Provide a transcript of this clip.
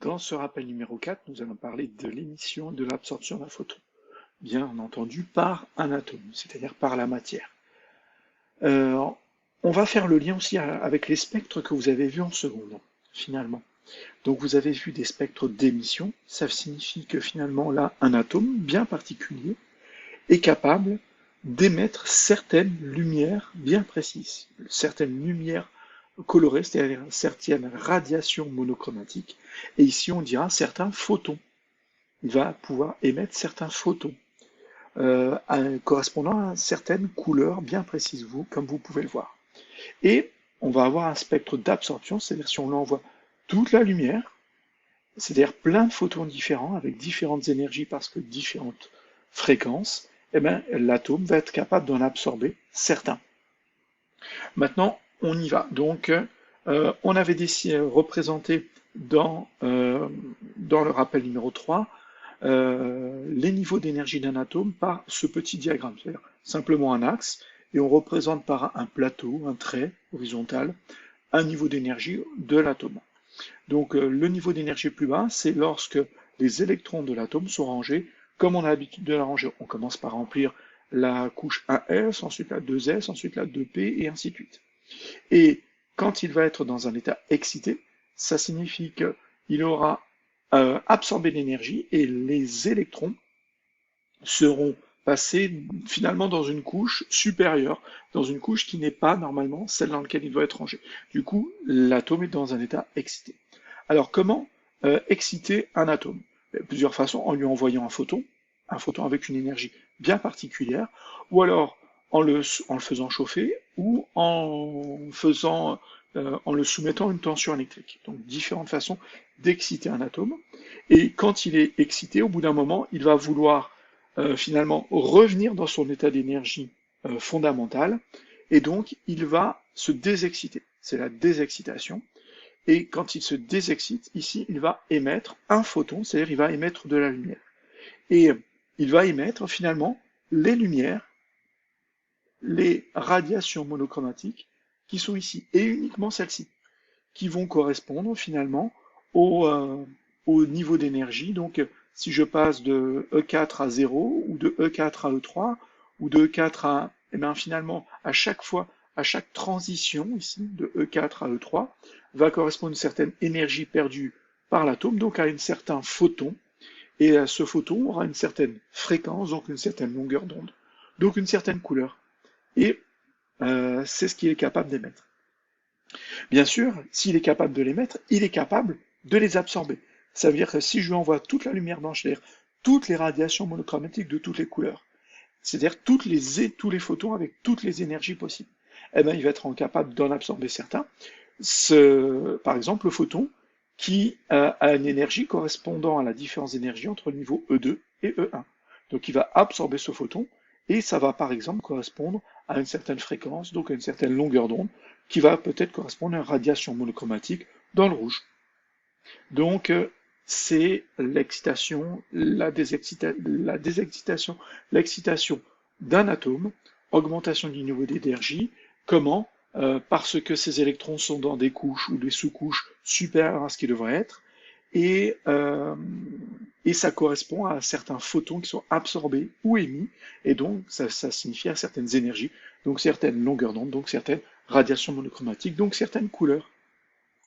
Dans ce rappel numéro 4, nous allons parler de l'émission et de l'absorption d'un photon, bien entendu par un atome, c'est-à-dire par la matière. Euh, on va faire le lien aussi avec les spectres que vous avez vus en seconde, finalement. Donc vous avez vu des spectres d'émission, ça signifie que finalement là, un atome bien particulier est capable d'émettre certaines lumières bien précises, certaines lumières colorées, c'est-à-dire certaines radiations monochromatiques, et ici on dira certains photons. Il va pouvoir émettre certains photons correspondant à certaines couleurs bien précises, comme vous pouvez le voir. Et on va avoir un spectre d'absorption, c'est-à-dire si on l'envoie toute la lumière, c'est-à-dire plein de photons différents avec différentes énergies parce que différentes fréquences, eh bien, l'atome va être capable d'en absorber certains. Maintenant, on y va. Donc, on avait représenté dans le rappel numéro 3 les niveaux d'énergie d'un atome par ce petit diagramme, c'est-à-dire simplement un axe, et on représente par un plateau, un trait horizontal, un niveau d'énergie de l'atome. Donc le niveau d'énergie plus bas, c'est lorsque les électrons de l'atome sont rangés comme on a l'habitude de la ranger. On commence par remplir la couche 1s, ensuite la 2s, ensuite la 2p, et ainsi de suite. Et quand il va être dans un état excité, ça signifie qu'il aura absorbé l'énergie et les électrons seront passés finalement dans une couche supérieure, dans une couche qui n'est pas normalement celle dans laquelle il doit être rangé. Du coup, l'atome est dans un état excité. Alors comment exciter un atome? Plusieurs façons, en lui envoyant un photon avec une énergie bien particulière, ou alors en le faisant chauffer, ou en le soumettant à une tension électrique. Donc différentes façons d'exciter un atome. Et quand il est excité, au bout d'un moment, il va vouloir finalement revenir dans son état d'énergie fondamentale, et donc il va se désexciter. C'est la désexcitation. Et quand il se désexcite, ici, il va émettre un photon, c'est-à-dire il va émettre de la lumière. Et il va émettre finalement les lumières, les radiations monochromatiques qui sont ici, et uniquement celles-ci, qui vont correspondre finalement au niveau d'énergie. Donc si je passe de E4 à 0, ou de E4 à E3, ou de E4 à... Eh bien finalement, à chaque fois, à chaque transition ici, de E4 à E3, va correspondre une certaine énergie perdue par l'atome, donc à un certain photon, et ce photon aura une certaine fréquence, donc une certaine longueur d'onde, donc une certaine couleur. Et c'est ce qu'il est capable d'émettre. Bien sûr, s'il est capable de l'émettre, il est capable de les absorber. Ça veut dire que si je lui envoie toute la lumière blanche, c'est-à-dire toutes les radiations monochromatiques de toutes les couleurs, c'est-à-dire tous les photons avec toutes les énergies possibles, eh bien, il va être capable d'en absorber certains. Par exemple, le photon qui a une énergie correspondant à la différence d'énergie entre le niveau E2 et E1. Donc il va absorber ce photon, et ça va par exemple correspondre à une certaine fréquence, donc à une certaine longueur d'onde, qui va peut-être correspondre à une radiation monochromatique dans le rouge. Donc c'est l'excitation, la désexcitation, l'excitation d'un atome, augmentation du niveau d'énergie. Comment? Parce que ces électrons sont dans des couches ou des sous-couches supérieures à ce qu'ils devraient être, et, euh, et ça correspond à certains photons qui sont absorbés ou émis, et donc ça signifie à certaines énergies, donc certaines longueurs d'onde, donc certaines radiations monochromatiques, donc certaines couleurs.